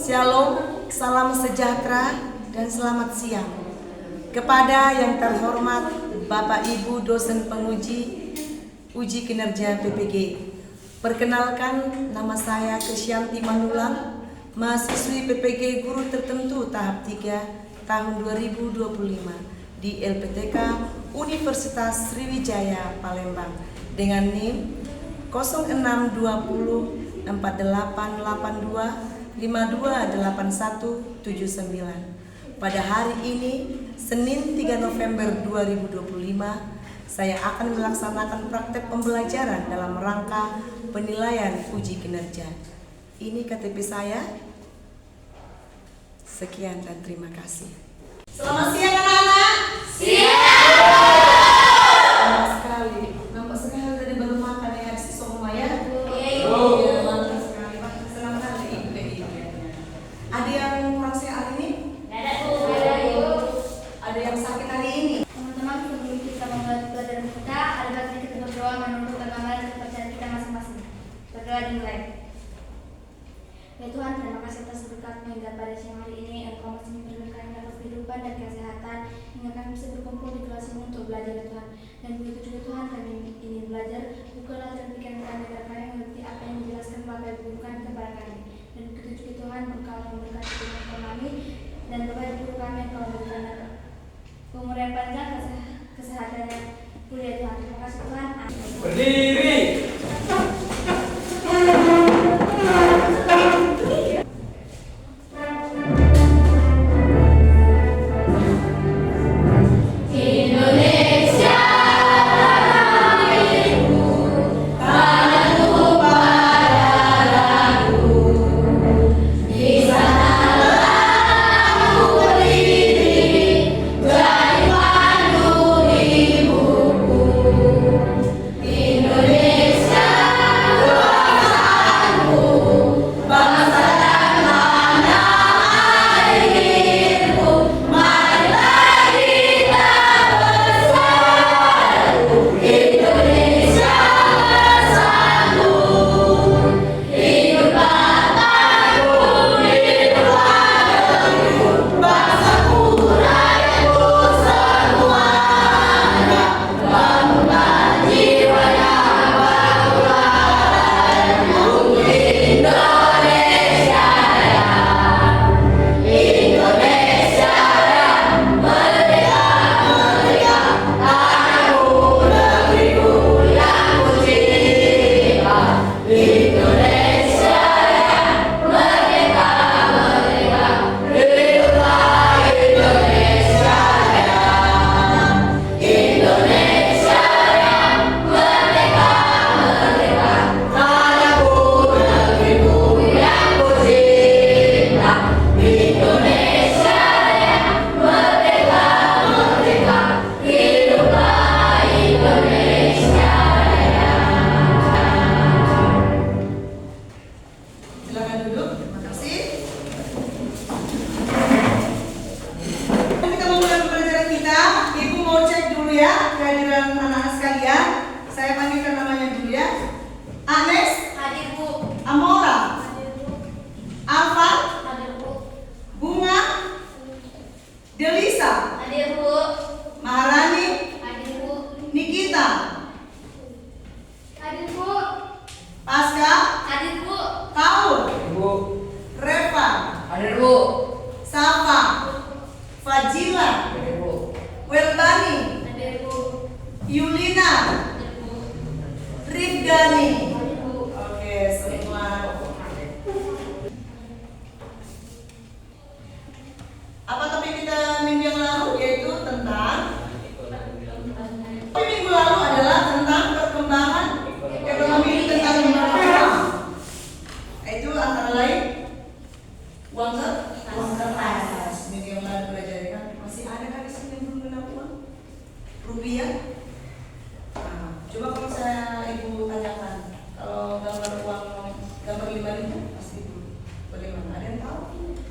Shalom, salam sejahtera, dan selamat siang. Kepada yang terhormat Bapak Ibu dosen penguji uji kinerja PPG. Perkenalkan, nama saya Krisyanti Manulang, mahasiswi PPG Guru Tertentu tahap 3 tahun 2025 di LPTK Universitas Sriwijaya Palembang dengan NIM 0620 4882 528179. Pada hari ini, Senin 3 November 2025, saya akan melaksanakan praktek pembelajaran dalam rangka penilaian uji kinerja. Ini KTP saya. Sekian dan terima kasih. Selamat siang anak-anak. Siang. Nampak sekali tadi baru makan ya si Soma ya. Iya, mantap sekali. Senang sekali ibu dan ibu. Ada yang kurang sehat hari ini? Ada yang sakit hari ini? Teman-teman, sebelum kita memulai pelajaran kita, ada baiknya kita berdoa menurut agama dan kepercayaan kita masing-masing. Berdoa dimulai. Ya Tuhan, terima kasih atas berkat-Mu hingga pada siang hari ini Engkau masih memberikan kami dapat kehidupan dan kesehatan hingga kami bisa berkumpul di kelas ini untuk belajar ya Tuhan. Dan begitu juga Tuhan, kami ingin belajar, bukalah dan pikiran kami agar kami mengerti apa yang dijelaskan Bapak Ibu bukan kepada kami. Dan begitu juga Tuhan, Engkau memberkati firman kami dan Bapak Ibu kami Engkau memberikan umur yang panjang, kesehatan yang mulia Tuhan. Terima kasih Tuhan. Amin. Berdiri.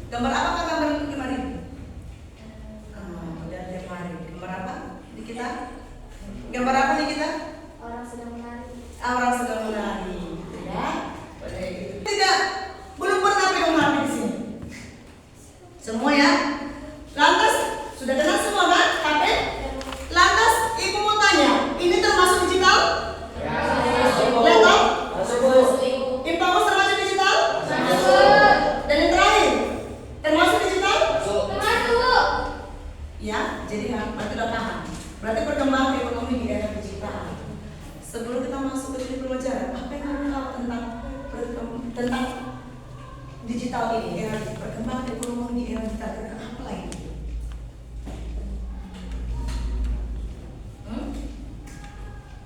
Gambar apa kan gambar 5.000? Udah tiap hari. Gambar apa di kita? Gambar apa nih kita? Orang sedang menari. Orang sedang menari, gitu ya. Tidak, belum pernah pegang menari di sini. ini, era perkembangan ekonomi di era digital, apa lagi?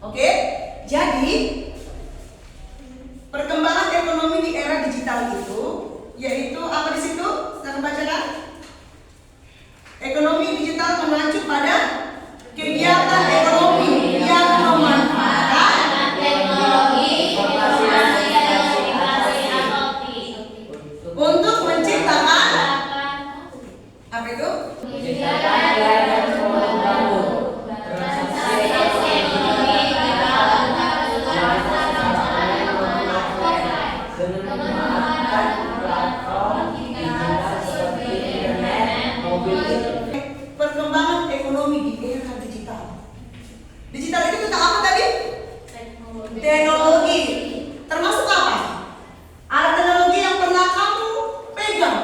Oke, jadi perkembangan ekonomi di era digital itu, yaitu apa di situ? Kita bacakan. Ekonomi digital mengacu pada kegiatan ekonomi yang memanfaatkan teknologi untuk menciptakan apa itu? Perkembangan ekonomi di era digital. Digital itu tentang apa tadi? Teknologi. Termasuk apa? Alat teknologi yang pernah kamu pegang.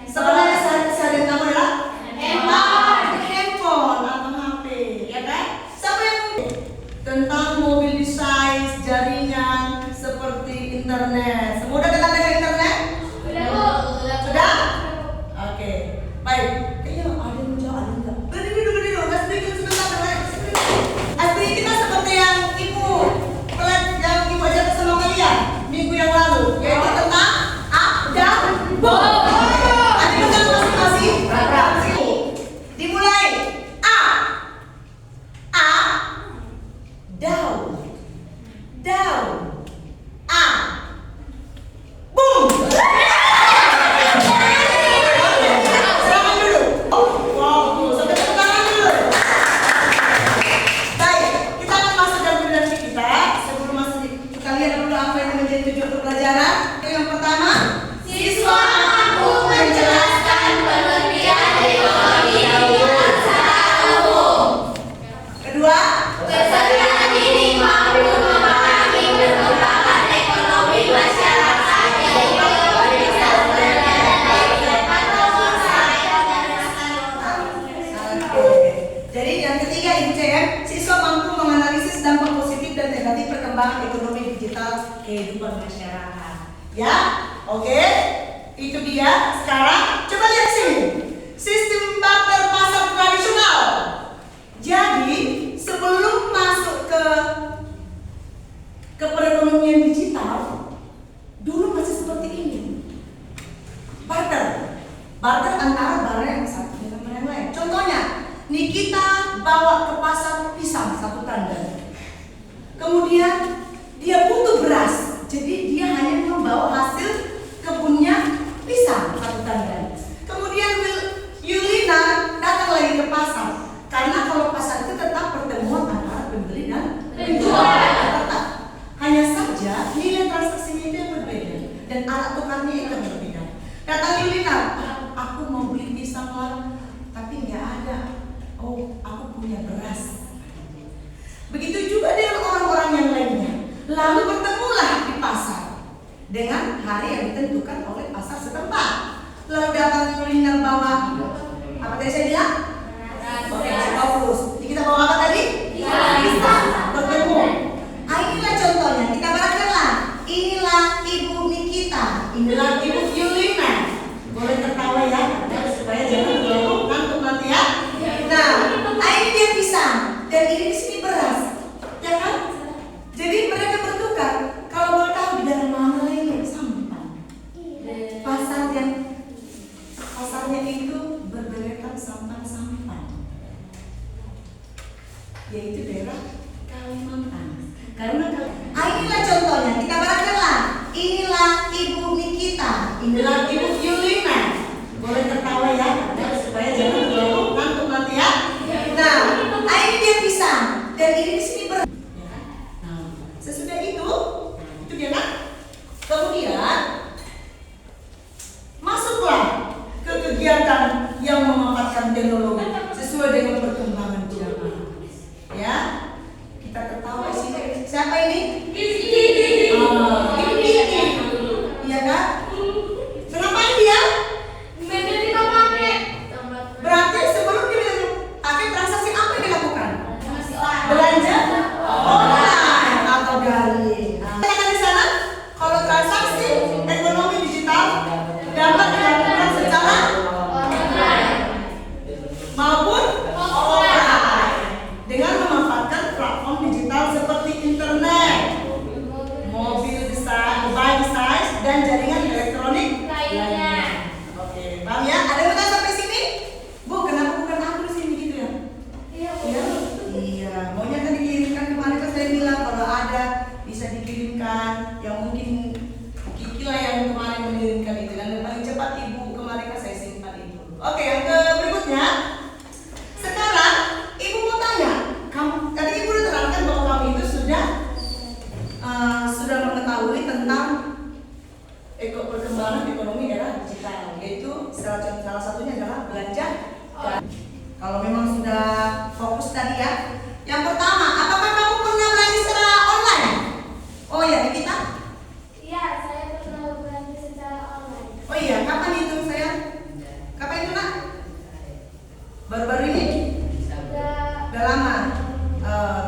Sebenarnya sehari-hari kamu adalah handphone atau HP, ya kan? Siapa yang tentang mobil desain, jaringan seperti internet. Semudah kita dengan internet? Sudah? Oke. Baik. Kayaknya ada yang menjawab, ada enggak? Berdiri dulu. Asli sebentar. Asli kita seperti yang ibu ajar sama kalian minggu yang lalu, yaitu tentang up dan down. Ada pegang masing-masing. Dimulai. Up, down, up, boom. Selamat dulu. Wow, sampai tepuk tangan dulu. Baik, kita akan masuk dalam durasi kita. Sebelum masuk, kita lihat dulu apa yang menjadi tujuan pembelajaran. Yang pertama, siswa mampu menjelaskan pengertian ekonomi digital secara umum. Kedua, peserta didik mampu memahami perkembangan ekonomi masyarakat yang berorientasi Jadi yang ketiga Ibu CM, siswa mampu menganalisis dampak positif dan negatif perkembangan ekonomi digital kehidupan masyarakat. Ya, oke, itu dia. Sekarang coba lihat sini, sistem barter pasar tradisional. Jadi sebelum masuk ke perekonomian digital, dulu masih seperti ini. Barter antara barang yang satu dengan barang yang lain. Contohnya, Nikita bawa ke pasar pisang satu tandan. Kemudian dia butuh beras, jadi dia hanya membawa hasil kebunnya pisang satu tandan. Kemudian Yulina datang lagi ke pasar, karena kalau pasar itu tetap pertemuan antara pembeli dan penjual. Tetap. Hanya saja nilai transaksinya itu yang berbeda dan alat tukarnya itu yang berbeda. Datang Yulina, aku mau beli pisang lah, tapi nggak ada. Oh, aku punya beras. Begitu juga dengan orang-orang yang lainnya. Lalu bertemulah di pasar dengan hari yang ditentukan oleh pasar setempat. Lalu datang Yulina bawa apa tadi saya bilang? Oke, Paulus. Kita bawa apa tadi? Pisang. Bertemu. Inilah contohnya. Kita bacakanlah. Inilah Ibu Nikita. Inilah Ibu Yulina. Boleh tertawa ya, supaya jangan terlalu ngantuk nanti ya. Nah, ini dia pisang dan ini di sini beras, ya kan? Jadi mereka bertukar. Kalau mau tahu di dalam mana ini sampan. Pasarnya itu berderetan sampan, yaitu daerah Kalimantan. Karena inilah contohnya. Kita bacakanlah. Inilah Ibu Nikita. Inilah Ibu Yulina. Boleh tertawa ya, supaya jangan terlalu ngantuk nanti ya. Nah, ini dia pisang dan ini di sini beras. Nah, sesudah itu dia kan. Kemudian masuklah ke kegiatan yang memanfaatkan teknologi sesuai dengan perkembangan zaman. Ya, kita ketawa sini. Siapa ini? Ini iya kan? Ngapain dia? Berarti sebelum dia pakai transaksi apa yang dilakukan? Belanja online atau daring. Katakan di sana, kalau transaksi ekonomi digital dapat paham ya? Ada yang mau sampai sini? Bu, kenapa bukan aku di sini gitu ya? Iya, Bu. Iya, iya. Maunya kan dikirimkan kemarin kan saya bilang kalau ada bisa dikirimkan. Yang mungkin Kiki lah yang kemarin mengirimkan itu dan yang paling cepat ibu kemarin kan saya simpan itu. Oke, yang ke berikutnya. Sekarang ibu mau tanya, kamu tadi ibu udah terangkan bahwa kamu itu sudah mengetahui tentang perkembangan ekonomi era digital, yaitu salah satunya adalah belanja. Kalau memang sudah fokus tadi ya. Yang pertama, apakah kamu pernah belanja secara online? Oh ya, Nikita? Iya, saya pernah belanja secara online. Oh iya, kapan itu saya? Kapan itu nak? Baru-baru ini? Udah lama.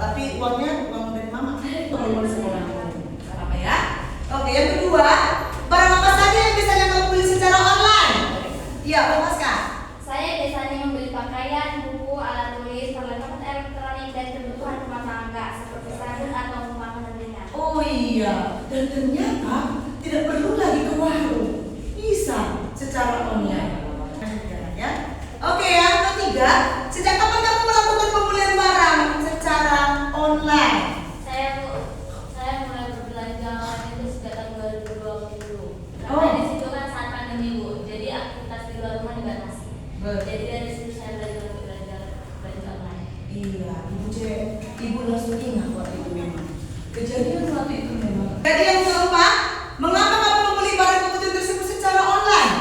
Tapi uangnya uang dari mama. Uang dari sekolah. Apa ya? Oke, yang kedua, barang apa saja yang biasanya kamu beli secara online? Iya, Pak Pasca. Saya biasanya membeli pakaian, buku, alat tulis, perlengkapan elektronik, dan kebutuhan rumah tangga seperti sabun atau makanan ringan. Oh iya, dan ternyata tidak perlu lagi ke warung, bisa secara online. Ya. Oke, yang ketiga, sejak kapan kamu melakukan pembelian barang secara online? Saya mulai berbelanja online itu sejak tahun 2020. Karena Oh. di situ kan saat pandemi, Bu. Jadi aktivitas di luar rumah dibatasi. Jadi dari situ saya belajar untuk belanja online. Iya, ibu langsung ingat waktu itu memang. Kejadian waktu itu memang. Jadi yang keempat, mengapa kamu membeli barang kebutuhan tersebut secara online?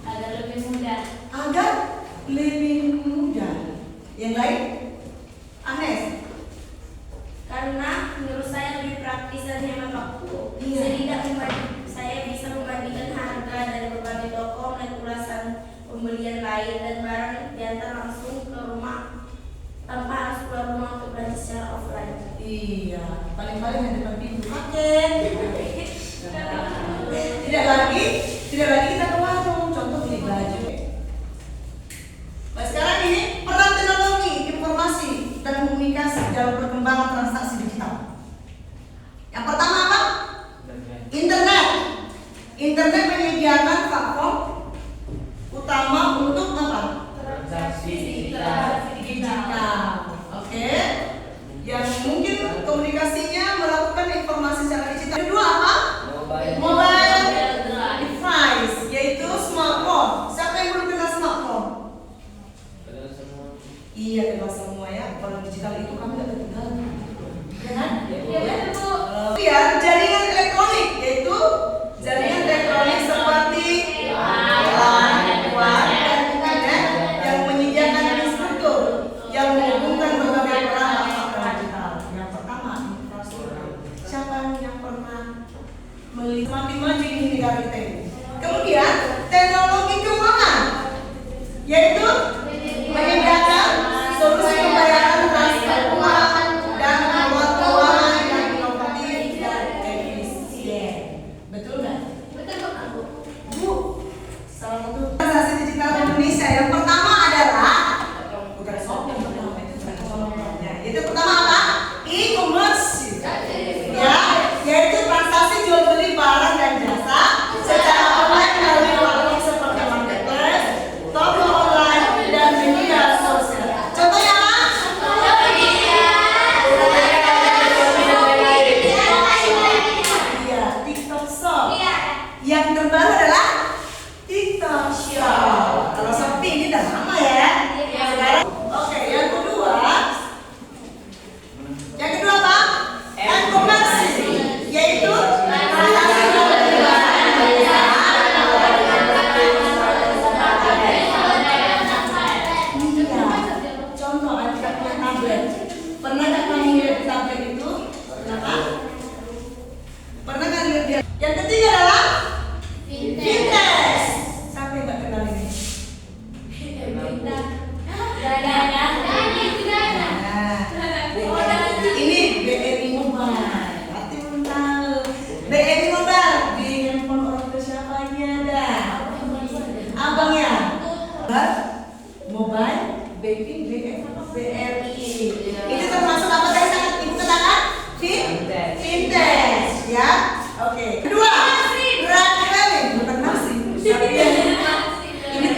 Agar lebih mudah. Agar lebih mudah. Yang lain? Anes? Karena menurut saya lebih praktis dan hemat waktu. Iya. Saya bisa membandingkan harga dari berbagai toko, melihat ulasan pembelian lain dan barang diantar langsung ke rumah tanpa harus keluar rumah untuk belanja secara offline. Iya, paling-paling yang depan pintu paket. Tidak lagi kita ke warung, contoh beli baju. Nah, sekarang ini peran teknologi, informasi dan komunikasi dalam perkembangan transaksi digital. Yang pertama apa? Internet. Internet menyediakan platform utama untuk apa? Transaksi Digital. Oke. Yang mungkin komunikasinya melakukan informasi secara digital. Kedua apa? Mobile device, yaitu smartphone. Siapa yang belum kenal smartphone? Iya, kenal semua ya. Kalau digital itu kami nggak ketinggalan. Ya kan? Ya, jaringan elektronik, yaitu jaringan elektronik seperti internet yang menyediakan infrastruktur yang menghubungkan berbagai perangkat digital. Yang pertama, infrastruktur. Siapa yang pernah melihat semakin maju di negara kita ini? Kemudian teknologi keuangan, yaitu menyediakan solusi pembayaran transfer uang dan membuat keuangan yang inovatif dan efisien. Betul nggak? Bu, salah satu transaksi digital Indonesia yang pertama adalah bukan shop yang pertama itu bukan itu pertama apa? E-commerce. Ya, yaitu transaksi jual beli barang dan jasa secara online melalui platform seperti marketplace, toko online dan media sosial. Contohnya apa? Iya, TikTok Shop. Yang terbaru adalah TikTok Shop. Kalau Shopee ini udah lama ya. Sekarang, oke, yang kedua apa? E-commerce, yaitu transaksi jual beli barang dan jasa. Iya. Contoh ada punya tablet. Pernah nggak kamu lihat di tablet itu? Kenapa? Pernah nggak lihat dia? Yang ketiga adalah fintech. Siapa yang nggak kenal ini? Ini BRI Mobile. Berarti belum tahu. BRI Mobile di handphone orang tua siapa aja ada? Abangnya. Mobile banking BRI. Itu termasuk apa tadi sangat ibu katakan? Fintech. Ya. Oke. Kedua, ride hailing bukan nasi. Ini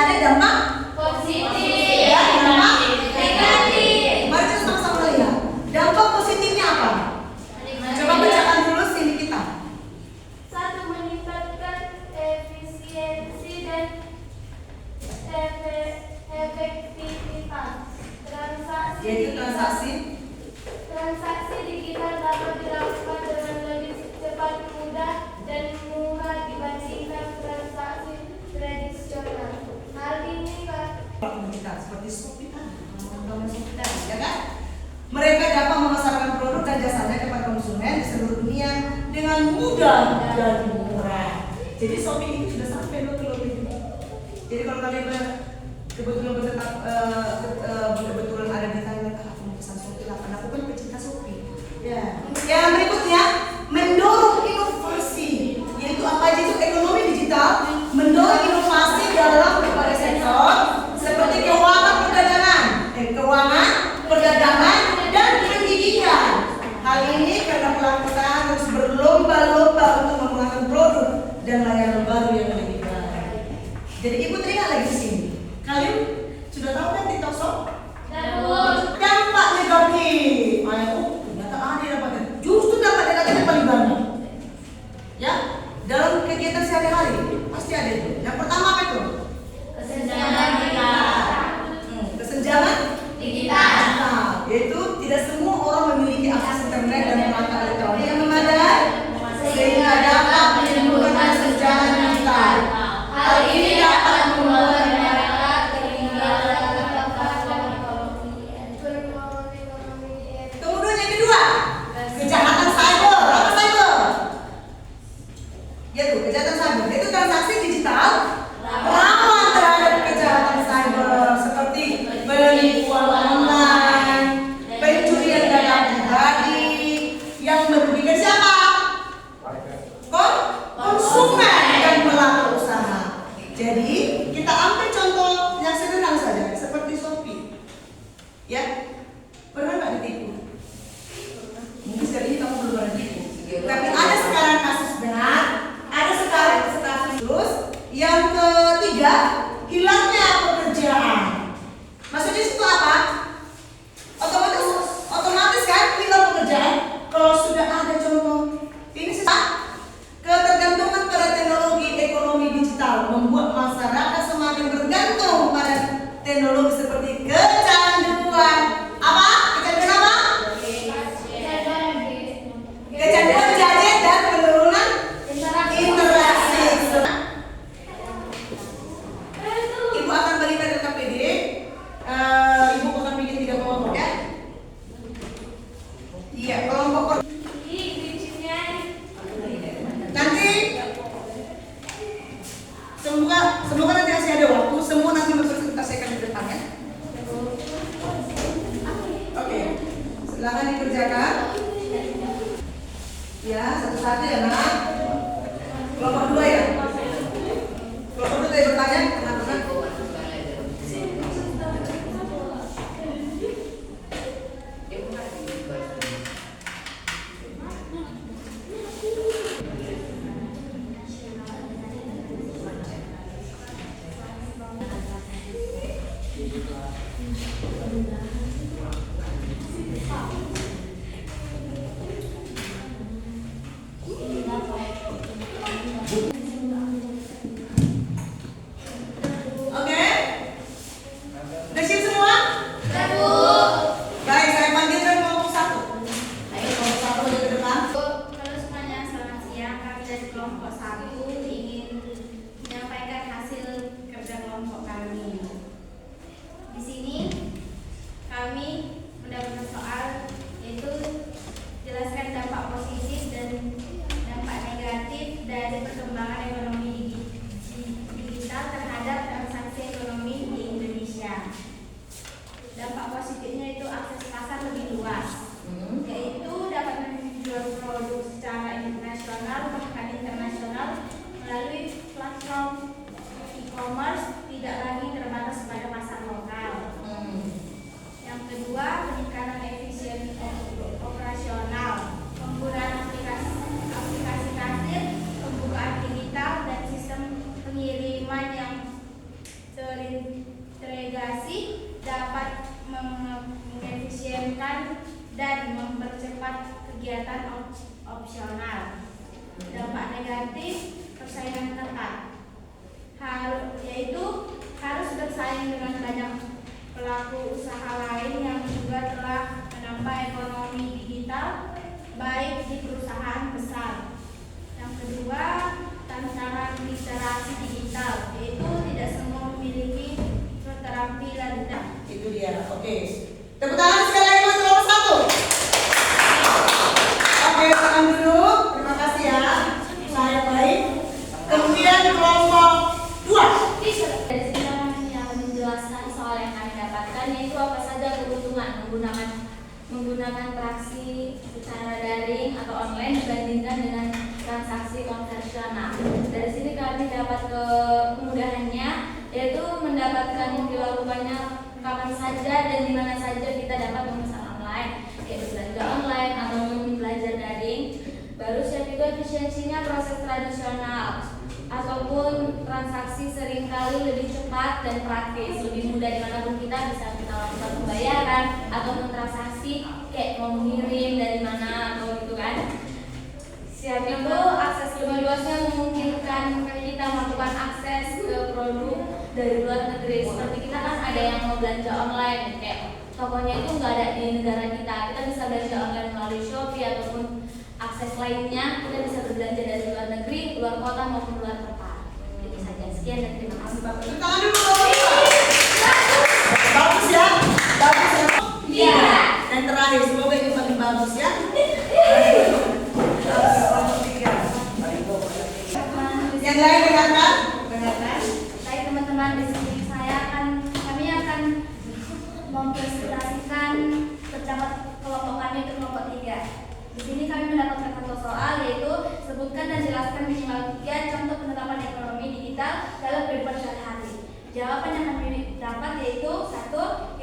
ada dampak positif, ya, dampak negatif. Mari kita sama-sama lihat. Dampak positifnya apa? Coba bacakan dulu sini kita. Satu, meningkatkan efisiensi dan efektivitas transaksi. Yaitu Transaksi digital dapat dilakukan dengan lebih cepat, mudah, dan murah dibandingkan transaksi tradisional. Hal ini kita seperti Shopee tadi, ya kan? Mereka dapat memasarkan produk dan jasanya kepada konsumen di seluruh dunia dengan mudah dan murah. Jadi Shopee ini sudah sampai loh ke lebih. Jadi kalau kalian kebetulan kebetulan ada di Thailand, aku mau pesan Shopee lah, karena aku kan pecinta Shopee. Ya. Yang berikutnya, mendorong inovasi, yaitu apa aja itu ekonomi digital, mendorong inovasi dalam berbagai sektor seperti keuangan perdagangan dan pendidikan. Hal ini karena pelaku usaha harus berlomba-lomba untuk mengembangkan produk dan layanan baru yang lebih baik. Jadi ibu teringat lagi di sini. Kalian sudah tahu kan TikTok Shop? Dampak negatif. Ternyata ada dampaknya. Justru dampak negatifnya paling banyak. Ya, dalam kegiatan sehari-hari pasti ada itu. Yang pertama apa itu? Kesenjangan digital. Yaitu tidak semua orang memiliki akses internet dan perangkat elektronik yang memadai sehingga dapat menimbulkan kesenjangan digital. Hal ini dapat membuat mereka ketinggalan Kemudian yang kedua, kejahatan cyber. Apa cyber? Yaitu kejahatan cyber. Itu transaksi digital rawan terhadap kejahatan cyber seperti penipuan online, pencurian data pribadi yang merugikan siapa? Konsumen dan pelaku usaha. Jadi kita ambil contoh yang sederhana saja seperti Shopee. Ya, pernah nggak ditipu? Mungkin sekali ini kamu belum pernah ditipu. Tapi ada sekarang kasus benar, ada sekarang kasus terus. Yang ketiga, hilangnya pekerjaan. Maksudnya itu apa? Otomatis kan hilang pekerjaan kalau sudah ada contoh. Ini ketergantungan pada teknologi ekonomi digital membuat masyarakat semakin bergantung pada teknologi seperti kecanduan. Apa? Kecanduan apa? Kecanduan gadget dan penurunan interaksi. Ibu akan berikan ke KPD. Ibu akan bikin 3 kelompok ya. Iya, kelompok nanti semoga nanti masih ada waktu, semua nanti berpresentasikan di depan ya. Oke, silakan dikerjakan. Ya, satu-satu ya nak. Kelompok 2 ya. Kelompok 2 tadi bertanya, kenapa? Oke? Udah siap semua? Baik, saya panggilkan kelompok 1. Ayo kelompok 1 aja ke depan. Halo semuanya, selamat siang. Kami dari kelompok 1 ingin menyampaikan hasil kerja kelompok kami. Di sini terintegrasi dapat mengefisienkan dan mempercepat kegiatan opsional. Dampak negatif persaingan ketat, yaitu harus bersaing dengan banyak pelaku usaha lain yang juga telah menambah ekonomi digital baik di perusahaan besar. Yang kedua, tantangan literasi digital, yaitu tidak semua memiliki keterampilan. Itu dia. Oke. Tepuk tangan sekali lagi buat kelompok 1. Oke, tangan dulu. Terima kasih ya. Saya baik. Kemudian kelompok 2. Dari sini yang menjelaskan soal yang kami dapatkan, yaitu apa saja keuntungan menggunakan transaksi secara daring atau online dibandingkan dengan transaksi konvensional. Dari sini kami dapat kemudahannya, yaitu mendapatkan dilakukannya kapan saja dan di mana saja kita dapat memesan online, yaitu belanja online atau belajar daring. Baru yang kedua, efisiensinya proses tradisional ataupun transaksi seringkali lebih cepat dan praktis, lebih mudah dimanapun kita bisa kita lakukan pembayaran atau transaksi kayak mau mengirim dari mana atau gitu kan. Siap itu akses lebih luasnya memungkinkan kita melakukan akses ke produk dari luar negeri. Seperti kita kan ada yang mau belanja online, kayak tokonya itu nggak ada di negara kita bisa belanja online melalui Shopee ataupun akses lainnya, kita bisa berbelanja dari luar negeri, luar kota maupun luar tempat. Itu saja. Sekian dan terima kasih. Tangan dulu. Bagus ya. Bagus ya. Iya. Dan terakhir, semoga ini paling bagus ya. Yang lain dengarkan. Baik teman-teman, di sini kami akan mempresentasikan terdapat kelompokannya ke kelompok 3. Di sini kami mendapatkan satu soal, yaitu sebutkan dan jelaskan minimal 3 contoh penerapan ekonomi digital dalam kehidupan sehari-hari. Jawaban yang kami dapat yaitu 1.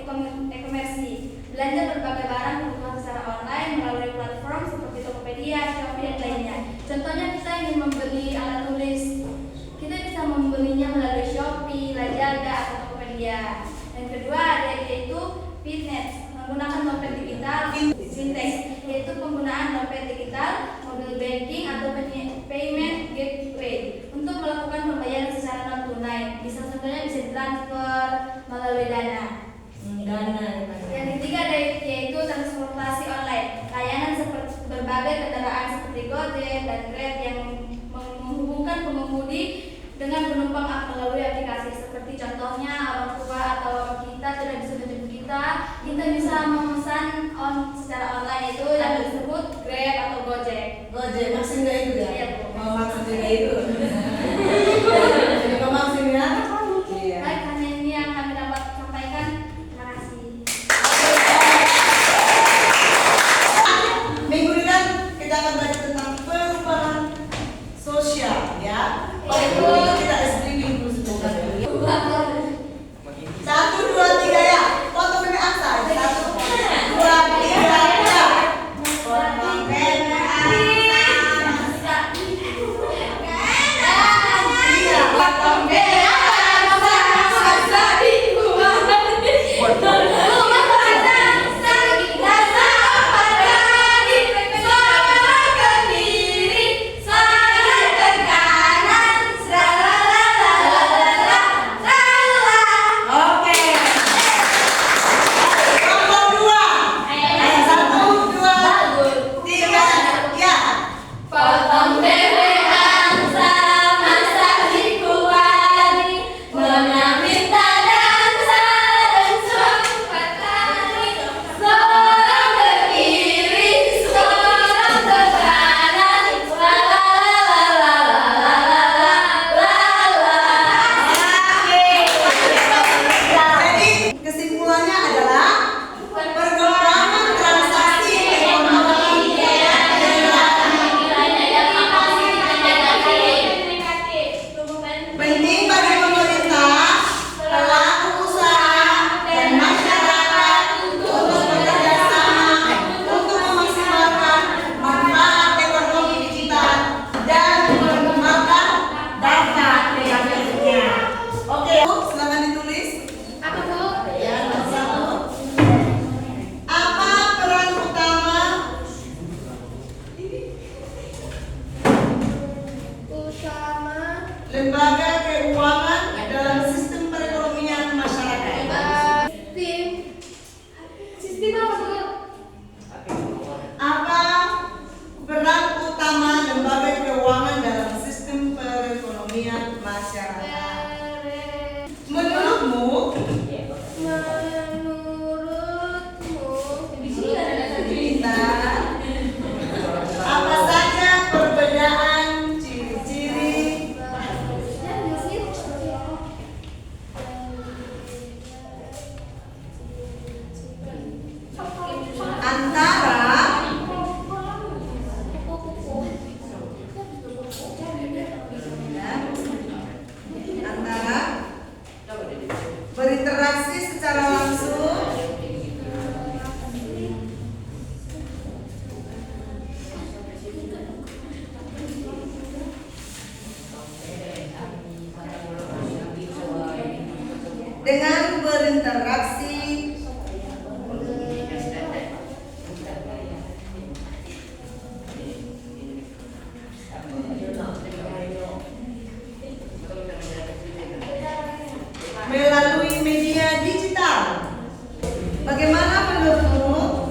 E-komersi, belanja berbagai barang kebutuhan secara online melalui platform seperti Tokopedia, Shopee dan lainnya. Contohnya kita ingin membeli alat tulis, kita bisa membelinya melalui Shopee, Lazada atau Tokopedia. Yang kedua yaitu fintech, menggunakan dompet digital, fintech yaitu penggunaan dompet digital, mobile banking atau payment gateway untuk melakukan pembayaran secara non tunai. Contohnya bisa transfer melalui Dana. Yang ketiga yaitu transportasi online, layanan seperti berbagai kendaraan seperti Gojek dan Grab yang menghubungkan pengemudi dengan penumpang melalui aplikasi. Seperti contohnya orang tua atau orang kita tidak bisa menjemput kita bisa memesan secara online, itu yang disebut Grab atau Gojek. Maksud nggak itu ya? Iya, Bu. Oh, maksudnya nggak itu. Jadi maksudnya? Iya. Baik, hanya ini yang kami dapat sampaikan. Terima kasih. Minggu depan kita akan belajar tentang perubahan sosial ya. Itu kita streaming dulu sebentar. dengan berinteraksi melalui media digital. Bagaimana menurutmu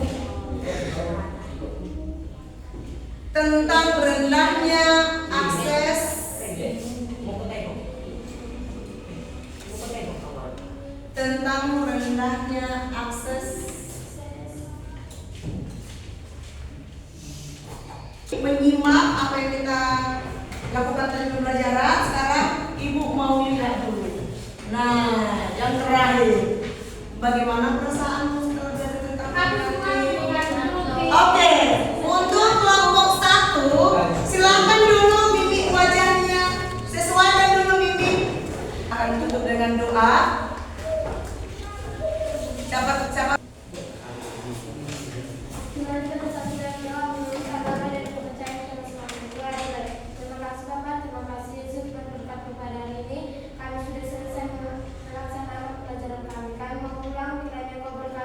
tentang rendahnya akses menyimak apa yang kita lakukan tadi pembelajaran. Sekarang ibu mau lihat dulu. Nah, yang terakhir, bagaimana perasaanmu setelah belajar tentang matematik? Oke, untuk kelompok 1 silakan dulu mimik wajahnya, sesuaikan dulu mimik. Akan tutup dengan doa. Siapa?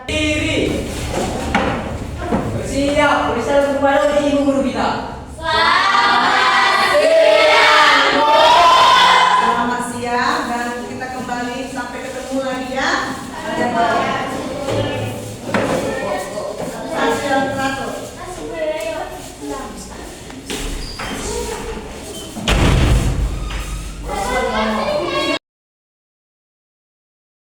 Diri. Bersiap, tulisan kepada ibu guru kita. Selamat siang dan kita kembali sampai ketemu lagi ya.